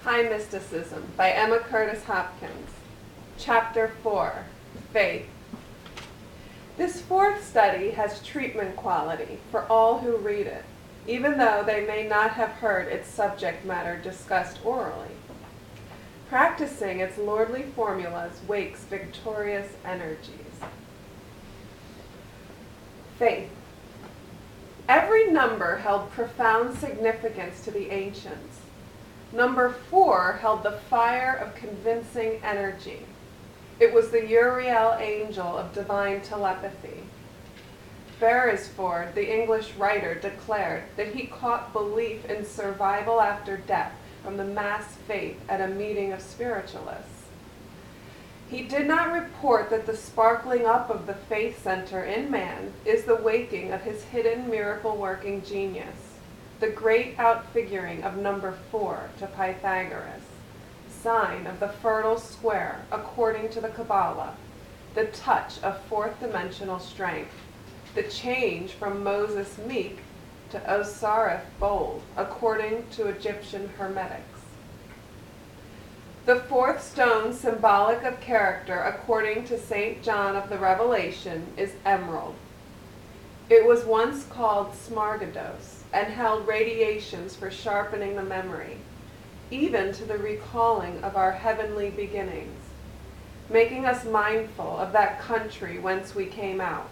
High Mysticism by Curtis Hopkins. Chapter 4, Faith. This fourth study has treatment quality for all who read it, even though they may not have heard its subject matter discussed orally. Practicing its lordly formulas wakes victorious energies. Faith. Every number held profound significance to the ancients. Number 4 held the fire of convincing energy. It was the Uriel angel of divine telepathy. Beresford, the English writer, declared that he caught belief in survival after death from the mass faith at a meeting of spiritualists. He did not report that the sparkling up of the faith center in man is the waking of his hidden miracle-working genius, the great outfiguring of number 4 to Pythagoras, sign of the fertile square according to the Kabbalah, the touch of fourth-dimensional strength, the change from Moses meek to Osiris bold according to Egyptian hermetics. The fourth stone symbolic of character according to St. John of the Revelation is emerald. It was once called smaragdos and held radiations for sharpening the memory, even to the recalling of our heavenly beginnings, making us mindful of that country whence we came out,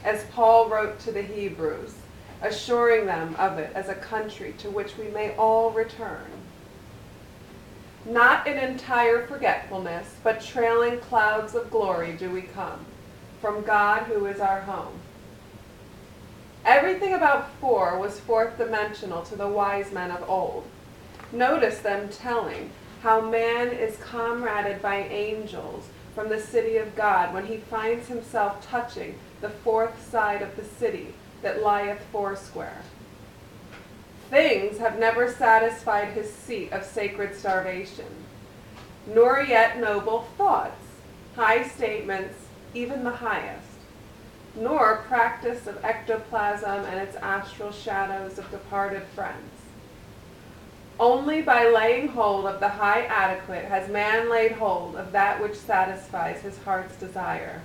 as Paul wrote to the Hebrews, assuring them of it as a country to which we may all return. Not in entire forgetfulness, but trailing clouds of glory do we come, from God who is our home. Everything about 4 was fourth dimensional to the wise men of old. Notice them telling how man is comraded by angels from the city of God when he finds himself touching the fourth side of the city that lieth foursquare. Things have never satisfied his seat of sacred starvation, nor yet noble thoughts, high statements, even the highest, nor practice of ectoplasm and its astral shadows of departed friends. Only by laying hold of the high adequate has man laid hold of that which satisfies his heart's desire.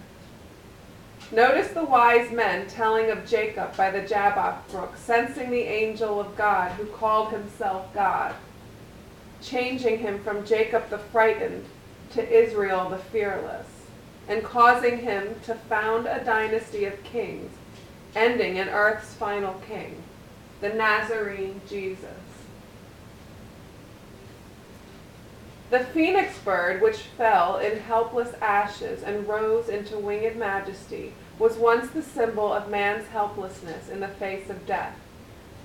Notice the wise men telling of Jacob by the Jabbok brook, sensing the angel of God who called himself God, changing him from Jacob the frightened to Israel the fearless, and causing him to found a dynasty of kings, ending in earth's final king, the Nazarene Jesus. The phoenix bird, which fell in helpless ashes and rose into winged majesty, was once the symbol of man's helplessness in the face of death,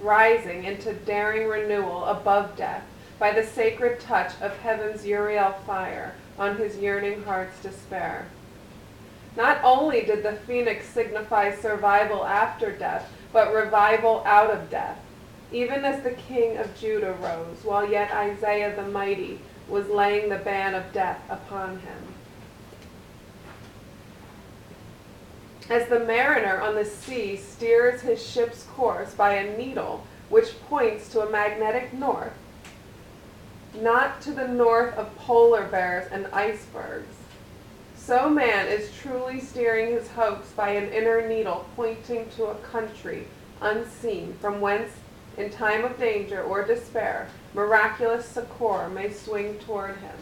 rising into daring renewal above death by the sacred touch of heaven's Uriel fire on his yearning heart's despair. Not only did the phoenix signify survival after death, but revival out of death, even as the king of Judah rose, while yet Isaiah the mighty was laying the ban of death upon him. As the mariner on the sea steers his ship's course by a needle which points to a magnetic north, not to the north of polar bears and icebergs, so man is truly steering his hopes by an inner needle pointing to a country unseen from whence, in time of danger or despair, miraculous succor may swing toward him.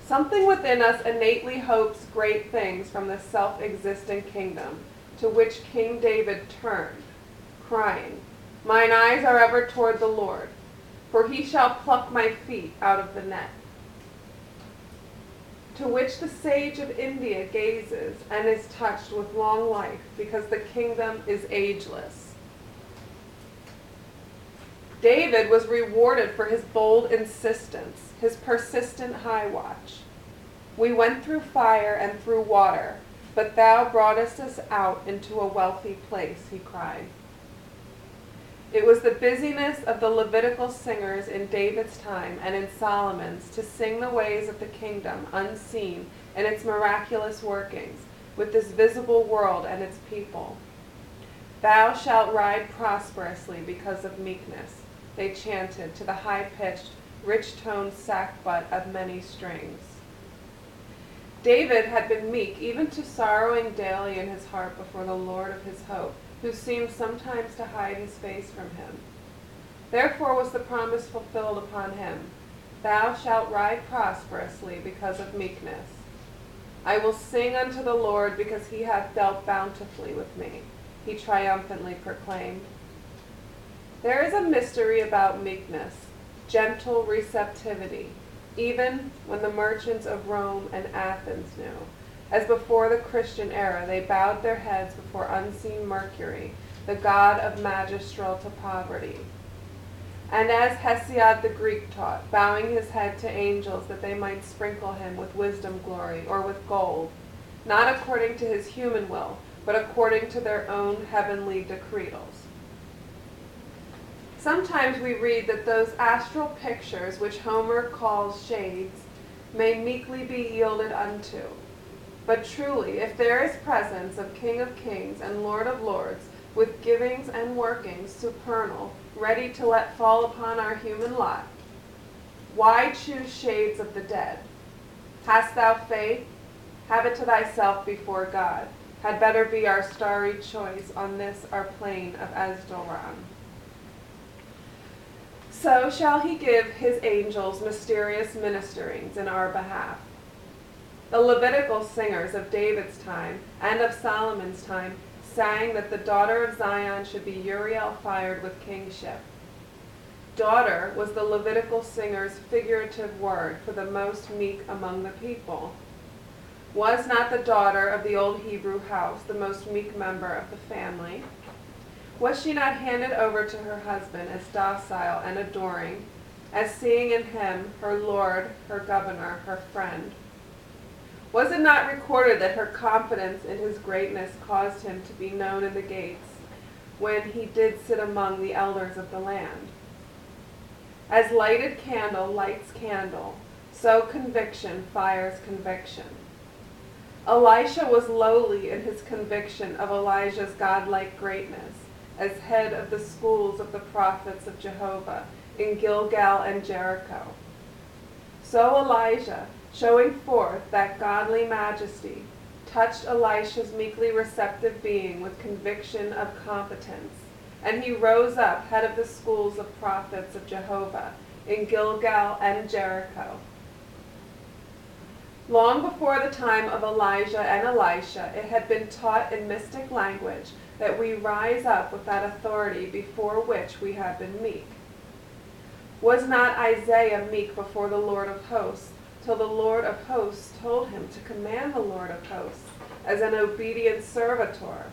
Something within us innately hopes great things from the self-existing kingdom to which King David turned, crying, "Mine eyes are ever toward the Lord, for he shall pluck my feet out of the net." To which the sage of India gazes and is touched with long life because the kingdom is ageless. David was rewarded for his bold insistence, his persistent high watch. "We went through fire and through water, but thou broughtest us out into a wealthy place," he cried. It was the busyness of the Levitical singers in David's time and in Solomon's to sing the ways of the kingdom unseen and its miraculous workings with this visible world and its people. Thou shalt ride prosperously because of meekness, they chanted to the high-pitched, rich-toned sackbut of many strings. David had been meek even to sorrowing daily in his heart before the Lord of his hope, who seemed sometimes to hide his face from him. Therefore was the promise fulfilled upon him, Thou shalt ride prosperously because of meekness. I will sing unto the Lord because he hath dealt bountifully with me, he triumphantly proclaimed. There is a mystery about meekness, gentle receptivity, even when the merchants of Rome and Athens knew. As before the Christian era, they bowed their heads before unseen Mercury, the god of magistral to poverty. And as Hesiod the Greek taught, bowing his head to angels that they might sprinkle him with wisdom glory or with gold, not according to his human will, but according to their own heavenly decretals. Sometimes we read that those astral pictures which Homer calls shades may meekly be yielded unto. But truly, if there is presence of King of kings and Lord of lords, with givings and workings supernal, ready to let fall upon our human lot, why choose shades of the dead? Hast thou faith? Have it to thyself before God. Had better be our starry choice on this our plain of Esdalran. So shall he give his angels mysterious ministerings in our behalf. The Levitical singers of David's time and of Solomon's time sang that the daughter of Zion should be Uriel fired with kingship. Daughter was the Levitical singer's figurative word for the most meek among the people. Was not the daughter of the old Hebrew house the most meek member of the family? Was she not handed over to her husband as docile and adoring, as seeing in him her lord, her governor, her friend? Was it not recorded that her confidence in his greatness caused him to be known in the gates, when he did sit among the elders of the land? As lighted candle lights candle, so conviction fires conviction. Elisha was lowly in his conviction of Elijah's godlike greatness, as head of the schools of the prophets of Jehovah in Gilgal and Jericho. So Elijah, showing forth that godly majesty, touched Elisha's meekly receptive being with conviction of competence, and he rose up head of the schools of prophets of Jehovah in Gilgal and Jericho. Long before the time of Elijah and Elisha, it had been taught in mystic language that we rise up with that authority before which we have been meek. Was not Isaiah meek before the Lord of hosts, till the Lord of hosts told him to command the Lord of hosts as an obedient servitor?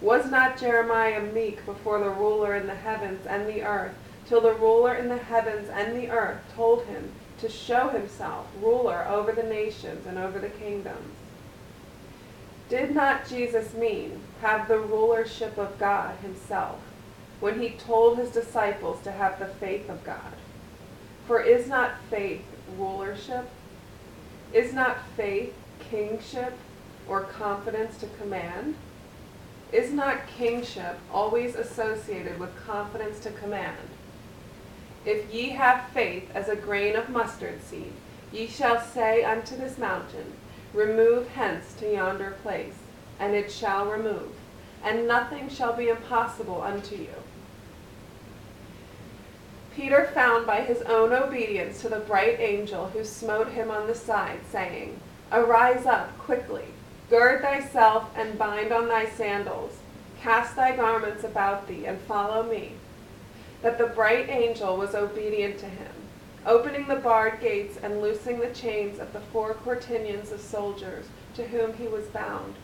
Was not Jeremiah meek before the ruler in the heavens and the earth, till the ruler in the heavens and the earth told him to show himself ruler over the nations and over the kingdoms? Did not Jesus mean have the rulership of God himself when he told his disciples to have the faith of God? For is not faith rulership? Is not faith kingship or confidence to command? Is not kingship always associated with confidence to command? If ye have faith as a grain of mustard seed, ye shall say unto this mountain, Remove hence to yonder place, and it shall remove, and nothing shall be impossible unto you. Peter found by his own obedience to the bright angel who smote him on the side, saying, Arise up quickly, gird thyself, and bind on thy sandals, cast thy garments about thee, and follow me. That the bright angel was obedient to him, opening the barred gates and loosing the chains of the 4 quaternions of soldiers to whom he was bound.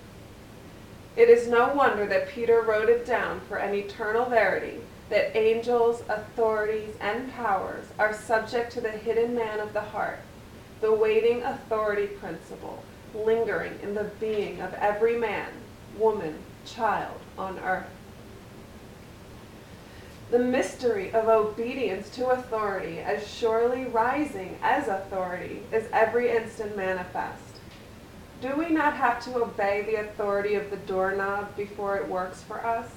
It is no wonder that Peter wrote it down for an eternal verity, that angels, authorities, and powers are subject to the hidden man of the heart, the waiting authority principle, lingering in the being of every man, woman, child on earth. The mystery of obedience to authority as surely rising as authority is every instant manifest. Do we not have to obey the authority of the doorknob before it works for us?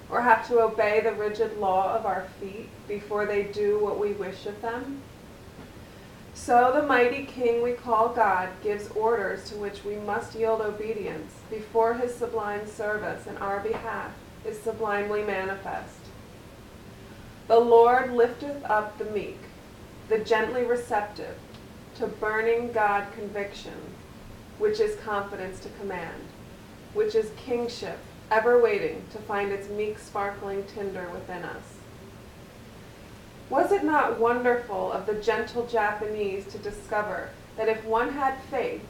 Or have to obey the rigid law of our feet before they do what we wish of them? So the mighty King we call God gives orders to which we must yield obedience before his sublime service in our behalf is sublimely manifest. The Lord lifteth up the meek, the gently receptive, to burning God conviction, which is confidence to command, which is kingship, ever waiting to find its meek sparkling tinder within us. Was it not wonderful of the gentle Japanese to discover that if one had faith,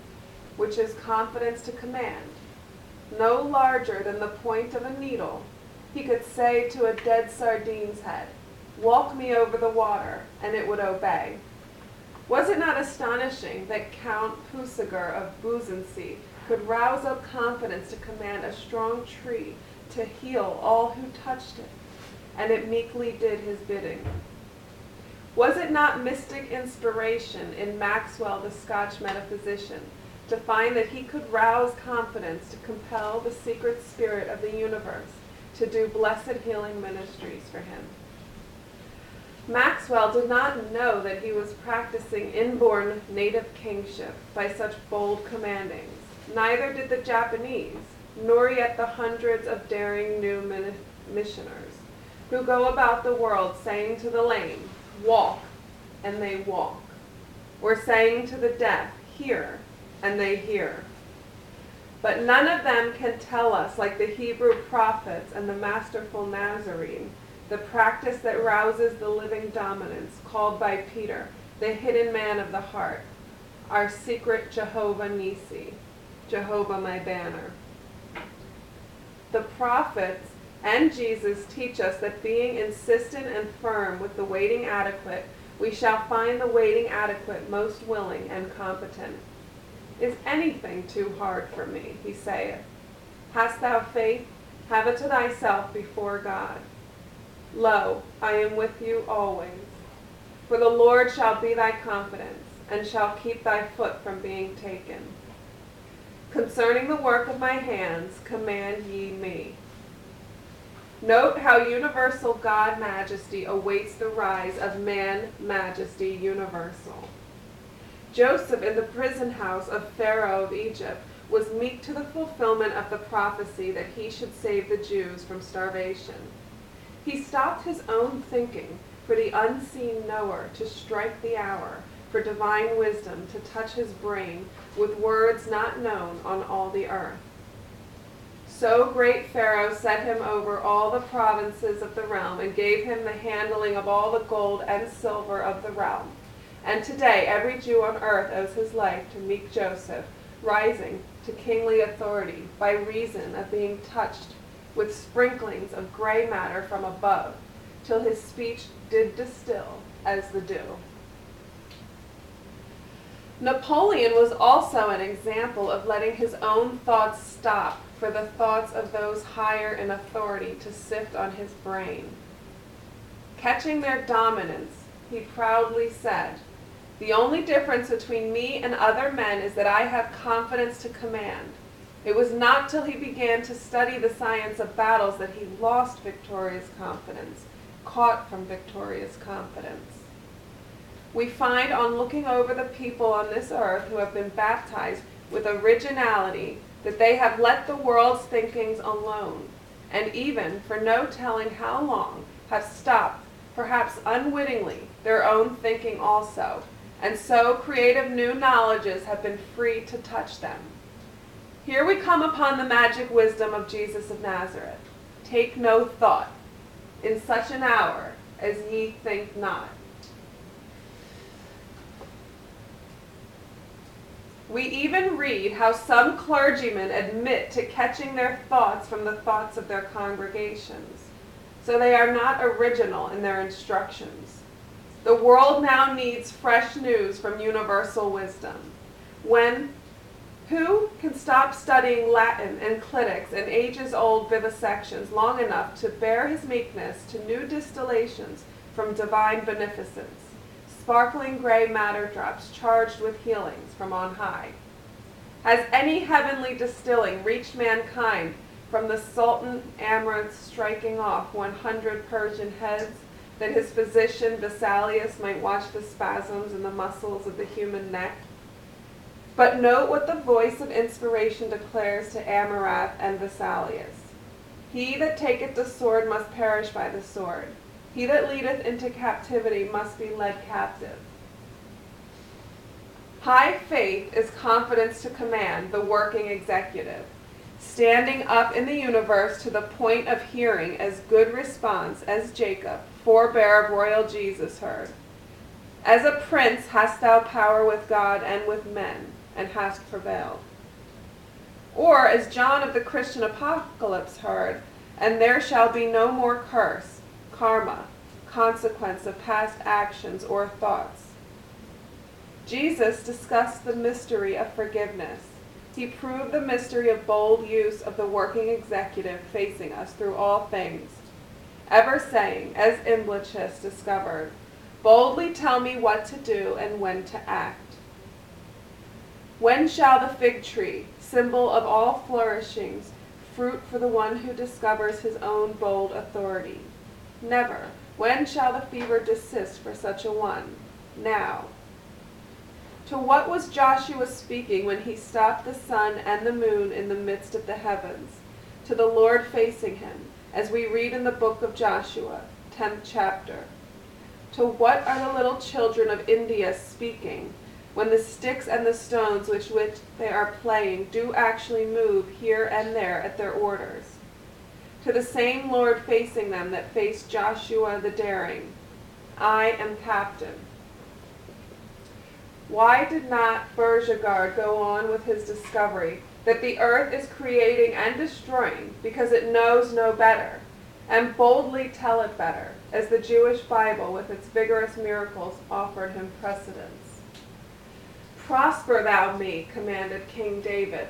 which is confidence to command, no larger than the point of a needle, he could say to a dead sardine's head, "Walk me over the water," and it would obey? Was it not astonishing that Count Pusager of Buzensee could rouse up confidence to command a strong tree to heal all who touched it, and it meekly did his bidding? Was it not mystic inspiration in Maxwell, the Scotch metaphysician, to find that he could rouse confidence to compel the secret spirit of the universe to do blessed healing ministries for him? Maxwell did not know that he was practicing inborn native kingship by such bold commandings. Neither did the Japanese, nor yet the hundreds of daring new missioners who go about the world saying to the lame, "Walk," and they walk, or saying to the deaf, "Hear," and they hear. But none of them can tell us, like the Hebrew prophets and the masterful Nazarene, the practice that rouses the living dominance called by Peter, the hidden man of the heart, our secret Jehovah Nissi, Jehovah my banner. The prophets and Jesus teach us that being insistent and firm with the waiting adequate, we shall find the waiting adequate most willing and competent. Is anything too hard for me, he saith. Hast thou faith? Have it to thyself before God. Lo, I am with you always. For the Lord shall be thy confidence, and shall keep thy foot from being taken. Concerning the work of my hands, command ye me. Note how universal God majesty awaits the rise of man majesty universal. Joseph in the prison house of Pharaoh of Egypt was meek to the fulfillment of the prophecy that he should save the Jews from starvation. He stopped his own thinking for the unseen knower to strike the hour, for divine wisdom to touch his brain with words not known on all the earth. So great Pharaoh set him over all the provinces of the realm and gave him the handling of all the gold and silver of the realm. And today every Jew on earth owes his life to meek Joseph, rising to kingly authority by reason of being touched with sprinklings of gray matter from above, till his speech did distill as the dew. Napoleon was also an example of letting his own thoughts stop for the thoughts of those higher in authority to sift on his brain. Catching their dominance, he proudly said, "The only difference between me and other men is that I have confidence to command." It was not till he began to study the science of battles that he lost victorious confidence, caught from victorious confidence. We find on looking over the people on this earth who have been baptized with originality that they have let the world's thinkings alone, and even, for no telling how long, have stopped, perhaps unwittingly, their own thinking also, and so creative new knowledges have been free to touch them. Here we come upon the magic wisdom of Jesus of Nazareth. Take no thought in such an hour as ye think not. We even read how some clergymen admit to catching their thoughts from the thoughts of their congregations. So they are not original in their instructions. The world now needs fresh news from universal wisdom. Who can stop studying Latin and clitics and ages-old vivisections long enough to bear his meekness to new distillations from divine beneficence, sparkling gray matter drops charged with healings from on high? Has any heavenly distilling reached mankind from the Sultan Amrud striking off 100 Persian heads, that his physician Vesalius might watch the spasms in the muscles of the human neck? But note what the voice of inspiration declares to Amurath and Vesalius. He that taketh the sword must perish by the sword. He that leadeth into captivity must be led captive. High faith is confidence to command the working executive, standing up in the universe to the point of hearing as good response as Jacob, forebear of royal Jesus, heard. As a prince hast thou power with God and with men, and hast prevailed. Or as John of the Christian Apocalypse heard, and there shall be no more curse, karma, consequence of past actions or thoughts. Jesus discussed the mystery of forgiveness. He proved the mystery of bold use of the working executive facing us through all things, ever saying, as Imblachus discovered, boldly tell me what to do and when to act. When shall the fig tree, symbol of all flourishings, fruit for the one who discovers his own bold authority? Never. When shall the fever desist for such a one? Now. To what was Joshua speaking when he stopped the sun and the moon in the midst of the heavens? To the Lord facing him, as we read in the book of Joshua, 10th chapter. To what are the little children of India speaking, when the sticks and the stones with which they are playing do actually move here and there at their orders? To the same Lord facing them that faced Joshua the daring, I am captain. Why did not Bergegard go on with his discovery that the earth is creating and destroying because it knows no better, and boldly tell it better, as the Jewish Bible with its vigorous miracles offered him precedence? Prosper thou me, commanded King David.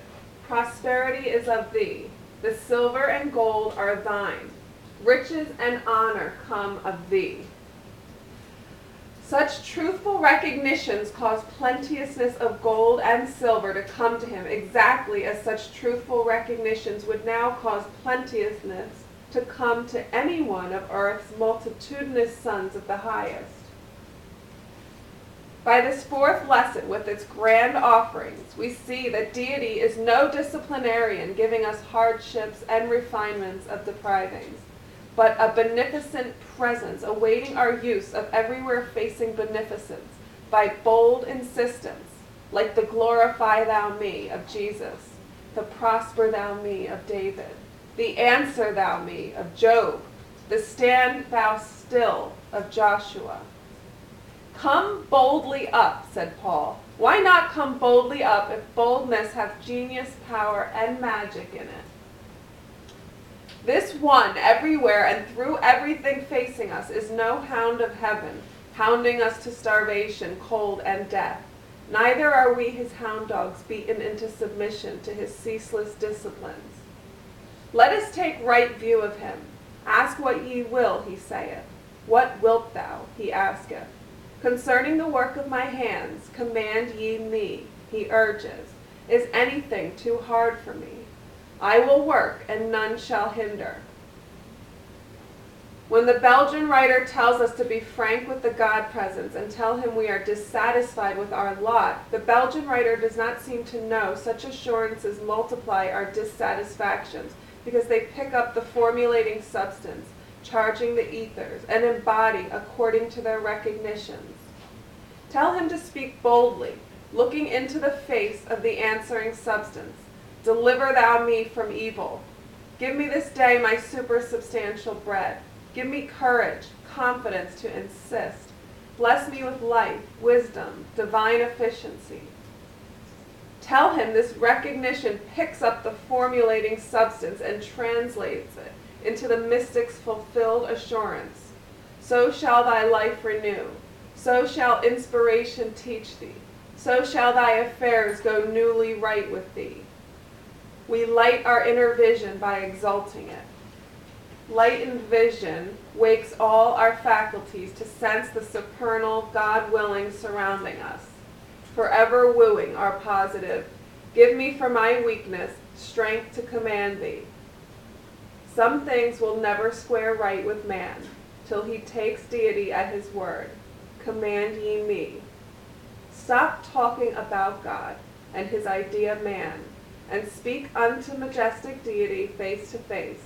Prosperity is of thee. The silver and gold are thine. Riches and honor come of thee. Such truthful recognitions cause plenteousness of gold and silver to come to him, exactly as such truthful recognitions would now cause plenteousness to come to any one of earth's multitudinous sons of the highest. By this fourth lesson, with its grand offerings, we see that deity is no disciplinarian giving us hardships and refinements of deprivings, but a beneficent presence awaiting our use of everywhere facing beneficence by bold insistence, like the glorify thou me of Jesus, the prosper thou me of David, the answer thou me of Job, the stand thou still of Joshua. Come boldly up, said Paul. Why not come boldly up if boldness hath genius, power, and magic in it? This one, everywhere and through everything facing us, is no hound of heaven, hounding us to starvation, cold, and death. Neither are we his hound dogs beaten into submission to his ceaseless disciplines. Let us take right view of him. Ask what ye will, he saith. What wilt thou, he asketh. Concerning the work of my hands, command ye me, he urges. Is anything too hard for me? I will work, and none shall hinder. When the Belgian writer tells us to be frank with the God presence and tell him we are dissatisfied with our lot, the Belgian writer does not seem to know such assurances multiply our dissatisfactions because they pick up the formulating substance, charging the ethers, and embody according to their recognitions. Tell him to speak boldly, looking into the face of the answering substance. Deliver thou me from evil. Give me this day my supersubstantial bread. Give me courage, confidence to insist. Bless me with life, wisdom, divine efficiency. Tell him this recognition picks up the formulating substance and translates it into the mystic's fulfilled assurance. So shall thy life renew. So shall inspiration teach thee. So shall thy affairs go newly right with thee. We light our inner vision by exalting it. Lightened vision wakes all our faculties to sense the supernal God-willing surrounding us, forever wooing our positive, Give me for my weakness strength to command thee. Some things will never square right with man, till he takes deity at his word. Command ye me. Stop talking about God and his idea man, and speak unto majestic deity face to face.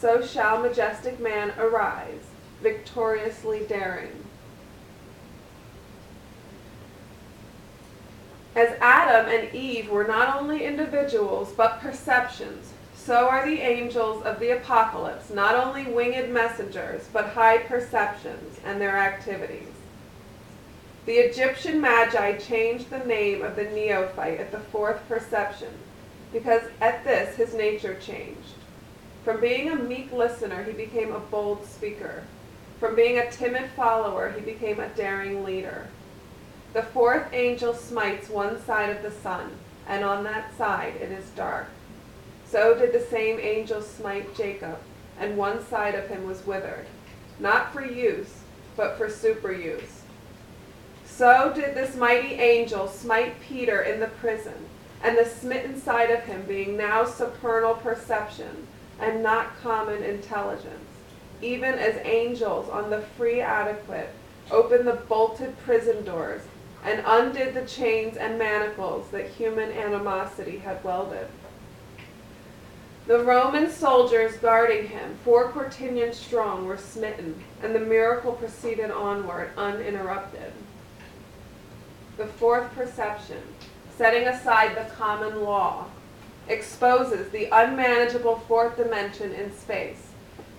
So shall majestic man arise, victoriously daring. As Adam and Eve were not only individuals but perceptions, so are the angels of the apocalypse not only winged messengers but high perceptions and their activities. The Egyptian Magi changed the name of the neophyte at the fourth perception, because at this his nature changed. From being a meek listener, he became a bold speaker. From being a timid follower, he became a daring leader. The fourth angel smites one side of the sun, and on that side it is dark. So did the same angel smite Jacob, and one side of him was withered, not for use, but for superuse. So did this mighty angel smite Peter in the prison, and the smitten side of him being now supernal perception, and not common intelligence, even as angels on the free adequate opened the bolted prison doors, and undid the chains and manacles that human animosity had welded. The Roman soldiers guarding him, 4 quaternions strong, were smitten, and the miracle proceeded onward uninterrupted. The fourth perception, setting aside the common law, exposes the unmanageable fourth dimension in space,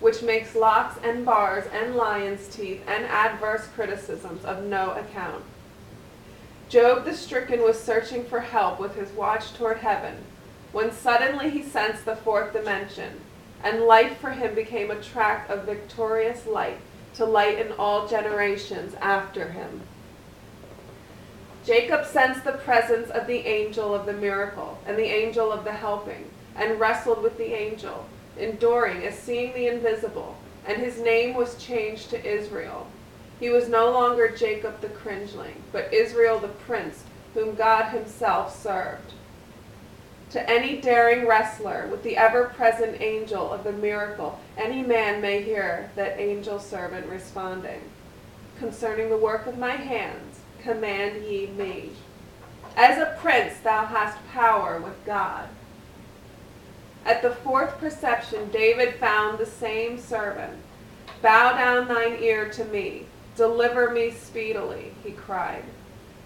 which makes locks and bars and lion's teeth and adverse criticisms of no account. Job the stricken was searching for help with his watch toward heaven, when suddenly he sensed the fourth dimension, and life for him became a track of victorious light to lighten all generations after him. Jacob sensed the presence of the angel of the miracle and the angel of the helping, and wrestled with the angel, enduring as seeing the invisible, and his name was changed to Israel. He was no longer Jacob the cringeling, but Israel the prince, whom God himself served. To any daring wrestler with the ever-present angel of the miracle, any man may hear that angel servant responding, concerning the work of my hands, command ye me. As a prince thou hast power with God. At the fourth perception David found the same servant. Bow down thine ear to me. Deliver me speedily, he cried.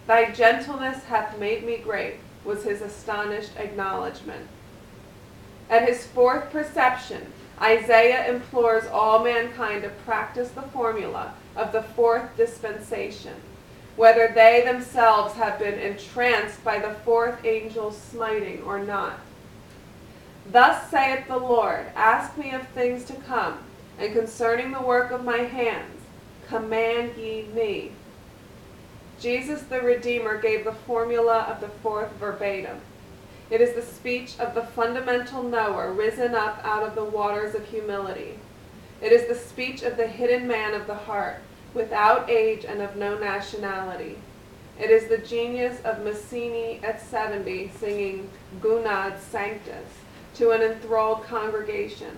Thy gentleness hath made me great, was his astonished acknowledgment. At his fourth perception, Isaiah implores all mankind to practice the formula of the fourth dispensation, whether they themselves have been entranced by the fourth angel's smiting or not. Thus saith the Lord, ask me of things to come, and concerning the work of my hands, command ye me. Jesus the Redeemer gave the formula of the fourth verbatim. It is the speech of the fundamental knower risen up out of the waters of humility. It is the speech of the hidden man of the heart, without age and of no nationality. It is the genius of Massini at 70 singing Gunad Sanctus to an enthralled congregation.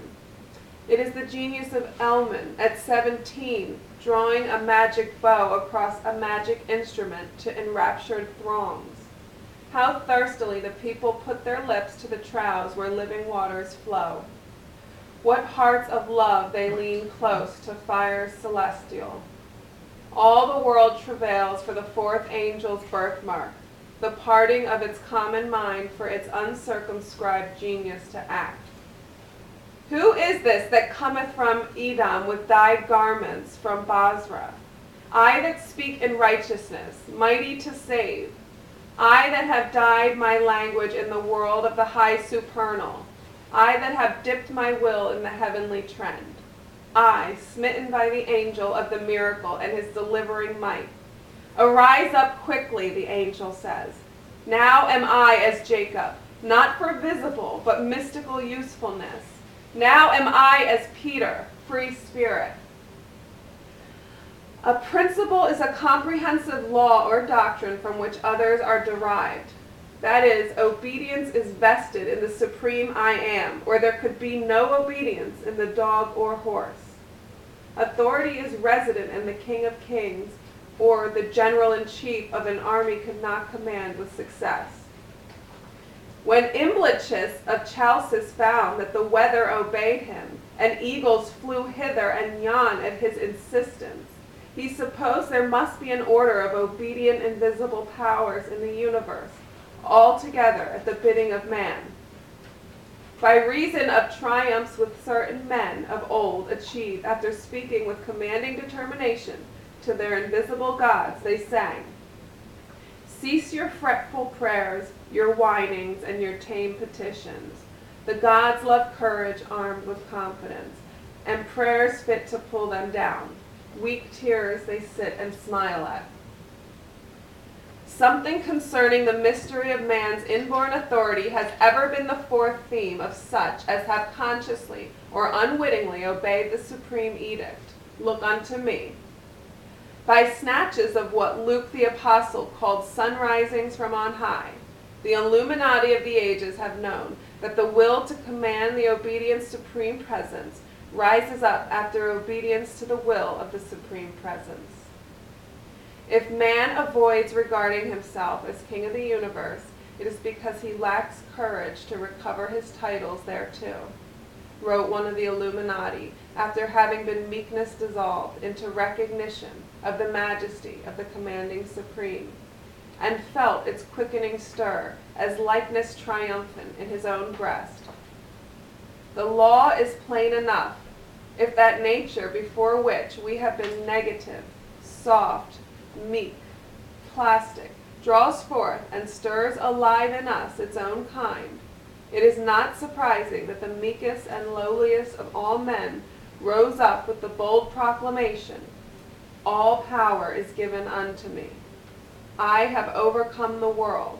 It is the genius of Elman at 17 drawing a magic bow across a magic instrument to enraptured throngs. How thirstily the people put their lips to the troughs where living waters flow. What hearts of love they lean close to fires celestial. All the world travails for the fourth angel's birthmark, the parting of its common mind for its uncircumscribed genius to act. Who is this that cometh from Edom with dyed garments from Basra? I that speak in righteousness, mighty to save. I that have dyed my language in the world of the high supernal. I that have dipped my will in the heavenly trend. I, smitten by the angel of the miracle and his delivering might. Arise up quickly, the angel says. Now am I as Jacob, not for visible, but mystical usefulness. Now am I as Peter, free spirit. A principle is a comprehensive law or doctrine from which others are derived. That is, obedience is vested in the supreme I am, or there could be no obedience in the dog or horse. Authority is resident in the King of Kings, or the general-in-chief of an army could not command with success. When Imblachus of Chalcis found that the weather obeyed him, and eagles flew hither and yon at his insistence, he supposed there must be an order of obedient invisible powers in the universe, all together at the bidding of man. By reason of triumphs which certain men of old achieved after speaking with commanding determination to their invisible gods, they sang, "Cease your fretful prayers, your whinings, and your tame petitions. The gods love courage armed with confidence, and prayers fit to pull them down. Weak tears they sit and smile at." Something concerning the mystery of man's inborn authority has ever been the fourth theme of such as have consciously or unwittingly obeyed the supreme edict, "Look unto me." By snatches of what Luke the Apostle called sunrisings from on high, the Illuminati of the ages have known that the will to command the obedience to supreme presence rises up after obedience to the will of the supreme presence. If man avoids regarding himself as king of the universe, it is because he lacks courage to recover his titles thereto, wrote one of the Illuminati, after having been meekness dissolved into recognition of the majesty of the commanding supreme, and felt its quickening stir as likeness triumphant in his own breast. The law is plain enough. If that nature before which we have been negative, soft, meek, plastic, draws forth and stirs alive in us its own kind, it is not surprising that the meekest and lowliest of all men rose up with the bold proclamation, "All power is given unto me. I have overcome the world."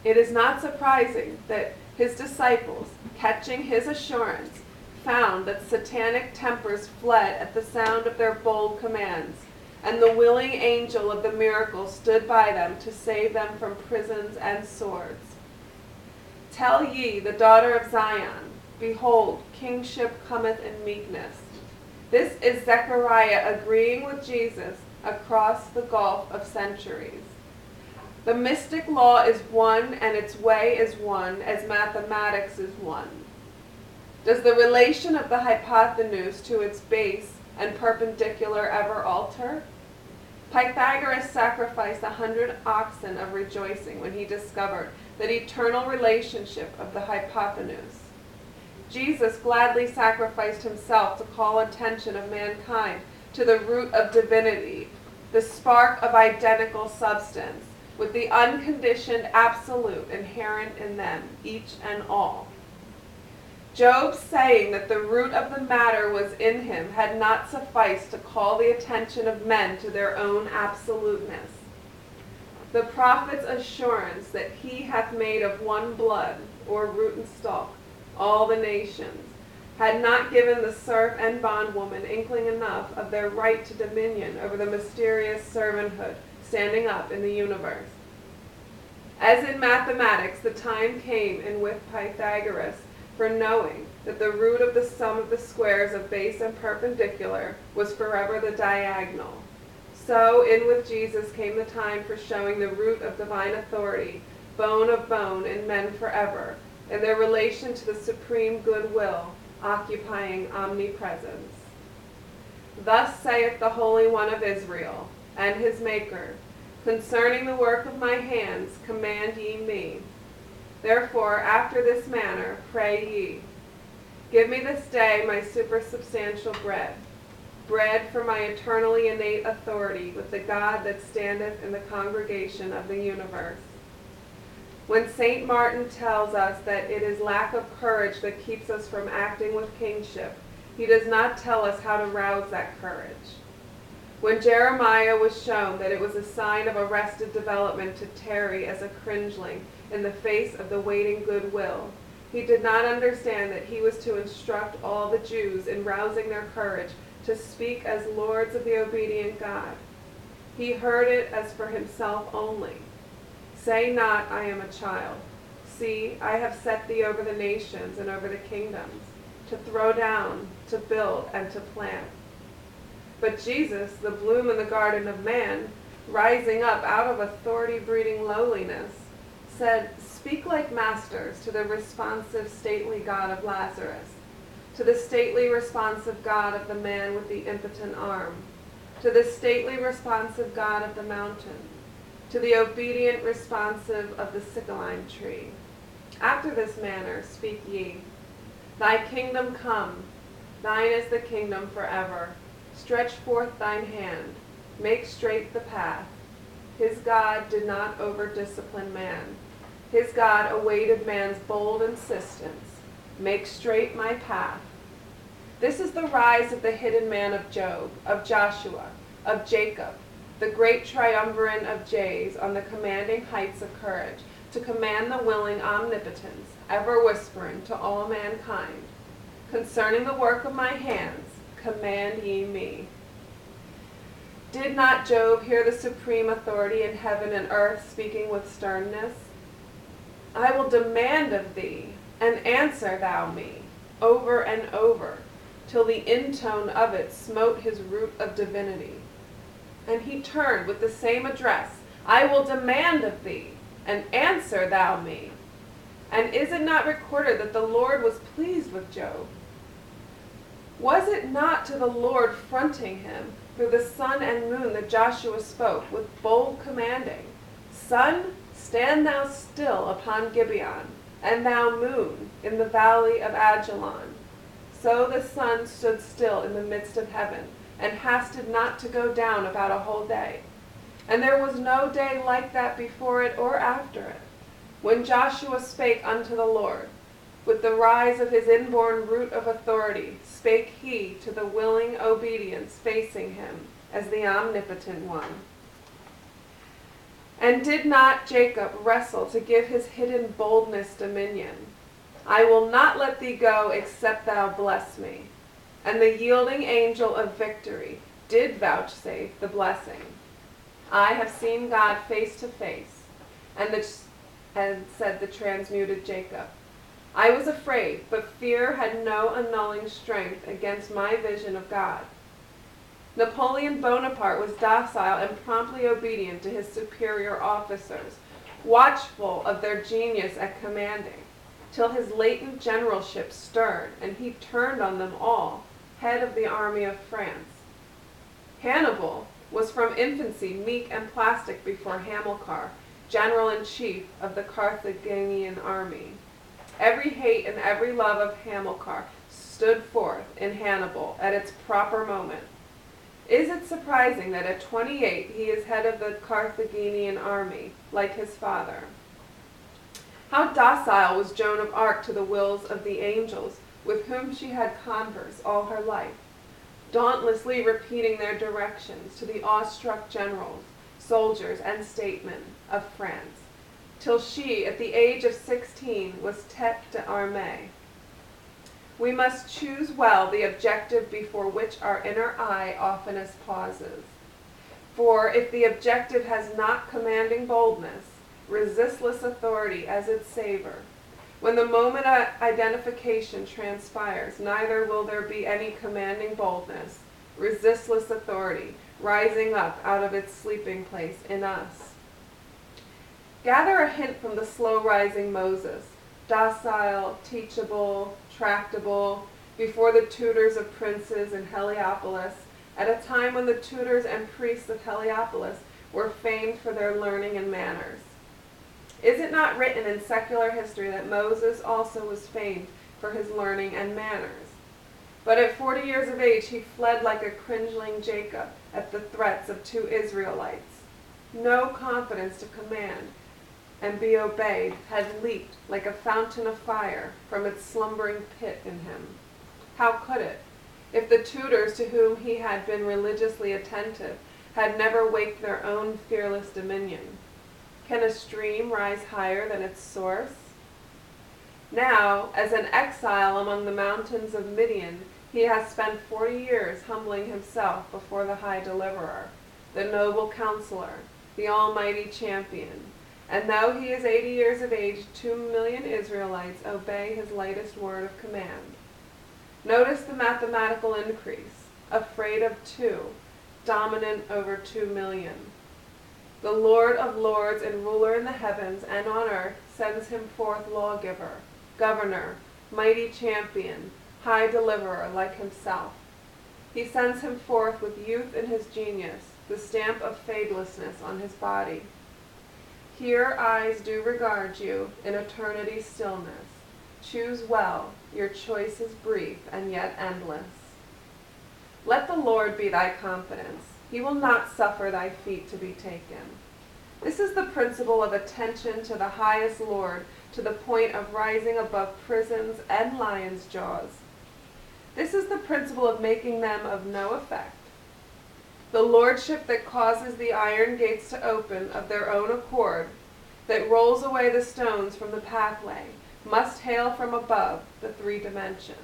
It is not surprising that his disciples, catching his assurance, found that satanic tempers fled at the sound of their bold commands, and the willing angel of the miracle stood by them to save them from prisons and swords. "Tell ye the daughter of Zion, behold, kingship cometh in meekness." This is Zechariah agreeing with Jesus across the gulf of centuries. The mystic law is one, and its way is one, as mathematics is one. Does the relation of the hypotenuse to its base and perpendicular ever alter? Pythagoras sacrificed 100 oxen of rejoicing when he discovered that eternal relationship of the hypotenuse. Jesus gladly sacrificed himself to call attention of mankind to the root of divinity, the spark of identical substance, with the unconditioned absolute inherent in them, each and all. Job's saying that the root of the matter was in him had not sufficed to call the attention of men to their own absoluteness. The prophet's assurance that he hath made of one blood, or root and stalk, all the nations, had not given the serf and bondwoman inkling enough of their right to dominion over the mysterious servanthood standing up in the universe. As in mathematics, the time came in with Pythagoras for knowing that the root of the sum of the squares of base and perpendicular was forever the diagonal. So in with Jesus came the time for showing the root of divine authority, bone of bone in men forever, and their relation to the supreme goodwill occupying omnipresence. Thus saith the Holy One of Israel, and his Maker, concerning the work of my hands command ye me. Therefore, after this manner, pray ye. Give me this day my supersubstantial bread, bread for my eternally innate authority with the God that standeth in the congregation of the universe. When St. Martin tells us that it is lack of courage that keeps us from acting with kingship, he does not tell us how to rouse that courage. When Jeremiah was shown that it was a sign of arrested development to tarry as a cringeling in the face of the waiting goodwill, he did not understand that he was to instruct all the Jews in rousing their courage to speak as lords of the obedient God. He heard it as for himself only. Say not, I am a child. See, I have set thee over the nations and over the kingdoms, to throw down, to build, and to plant. But Jesus, the bloom in the garden of man, rising up out of authority-breeding lowliness, said, Speak like masters to the responsive, stately God of Lazarus, to the stately, responsive God of the man with the impotent arm, to the stately, responsive God of the mountain, to the obedient, responsive of the sycamine tree. After this manner speak ye, Thy kingdom come, thine is the kingdom forever. Stretch forth thine hand, make straight the path. His God did not over-discipline man. His God awaited man's bold insistence. Make straight my path. This is the rise of the hidden man of Job, of Joshua, of Jacob, the great triumvirate of J's on the commanding heights of courage, to command the willing omnipotence, ever whispering to all mankind, Concerning the work of my hands, command ye me. Did not Job hear the supreme authority in heaven and earth speaking with sternness? I will demand of thee, and answer thou me, over and over, till the intone of it smote his root of divinity. And he turned with the same address, I will demand of thee, and answer thou me. And is it not recorded that the Lord was pleased with Job? Was it not to the Lord fronting him through the sun and moon that Joshua spoke with bold commanding, Sun, stand thou still upon Gibeon, and thou moon in the valley of Ajalon. So the sun stood still in the midst of heaven, and hasted not to go down about a whole day. And there was no day like that before it or after it, when Joshua spake unto the Lord. With the rise of his inborn root of authority, spake he to the willing obedience facing him as the omnipotent one. And did not Jacob wrestle to give his hidden boldness dominion? I will not let thee go except thou bless me. And the yielding angel of victory did vouchsafe the blessing. I have seen God face to face, and said the transmuted Jacob. I was afraid, but fear had no annulling strength against my vision of God. Napoleon Bonaparte was docile and promptly obedient to his superior officers, watchful of their genius at commanding, till his latent generalship stirred, and he turned on them all, head of the army of France. Hannibal was from infancy meek and plastic before Hamilcar, general-in-chief of the Carthaginian army. Every hate and every love of Hamilcar stood forth in Hannibal at its proper moment. Is it surprising that at 28 he is head of the Carthaginian army, like his father? How docile was Joan of Arc to the wills of the angels with whom she had converse all her life, dauntlessly repeating their directions to the awestruck generals, soldiers, and statesmen of France, till she, at the age of 16, was tête d'armée. We must choose well the objective before which our inner eye oftenest pauses. For if the objective has not commanding boldness, resistless authority as its savor, when the moment of identification transpires, neither will there be any commanding boldness, resistless authority, rising up out of its sleeping place in us. Gather a hint from the slow-rising Moses, docile, teachable, tractable, before the tutors of princes in Heliopolis, at a time when the tutors and priests of Heliopolis were famed for their learning and manners. Is it not written in secular history that Moses also was famed for his learning and manners? But at 40 years of age he fled like a cringing Jacob at the threats of 2 Israelites. No confidence to command and be obeyed had leaped like a fountain of fire from its slumbering pit in him. How could it, if the tutors to whom he had been religiously attentive had never waked their own fearless dominion? Can a stream rise higher than its source? Now, as an exile among the mountains of Midian, he has spent 40 years humbling himself before the high deliverer, the noble counselor, the almighty champion. And though he is 80 years of age, 2 million Israelites obey his lightest word of command. Notice the mathematical increase, afraid of 2, dominant over 2 million. The Lord of lords and ruler in the heavens and on earth sends him forth lawgiver, governor, mighty champion, high deliverer like himself. He sends him forth with youth in his genius, the stamp of fadelessness on his body. Here eyes do regard you in eternity's stillness. Choose well, your choice is brief and yet endless. Let the Lord be thy confidence. He will not suffer thy feet to be taken. This is the principle of attention to the highest Lord, to the point of rising above prisons and lions' jaws. This is the principle of making them of no effect. The lordship that causes the iron gates to open of their own accord, that rolls away the stones from the pathway, must hail from above the 3 dimensions.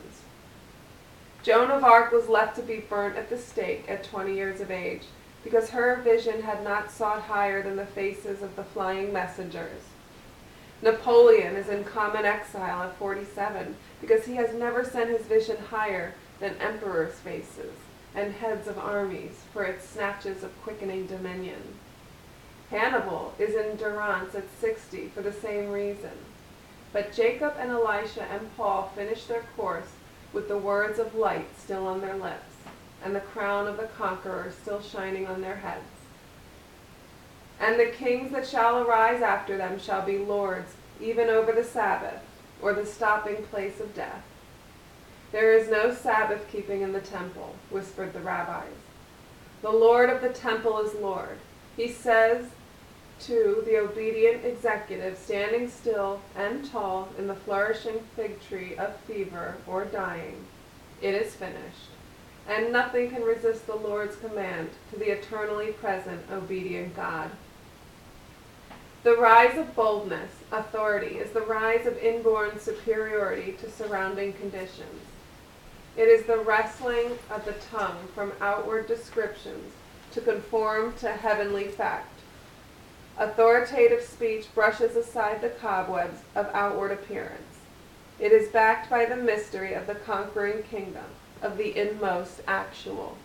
Joan of Arc was left to be burnt at the stake at 20 years of age, because her vision had not sought higher than the faces of the flying messengers. Napoleon is in common exile at 47, because he has never sent his vision higher than emperors' faces and heads of armies for its snatches of quickening dominion. Hannibal is in durance at 60 for the same reason. But Jacob and Elisha and Paul finish their course with the words of light still on their lips, and the crown of the conqueror still shining on their heads. And the kings that shall arise after them shall be lords, even over the Sabbath, or the stopping place of death. There is no Sabbath keeping in the temple, whispered the rabbis. The Lord of the temple is Lord. He says to the obedient executive standing still and tall in the flourishing fig tree of fever or dying, it is finished. And nothing can resist the Lord's command to the eternally present, obedient God. The rise of boldness, authority, is the rise of inborn superiority to surrounding conditions. It is the wrestling of the tongue from outward descriptions to conform to heavenly fact. Authoritative speech brushes aside the cobwebs of outward appearance. It is backed by the mystery of the conquering kingdom, of the inmost actual.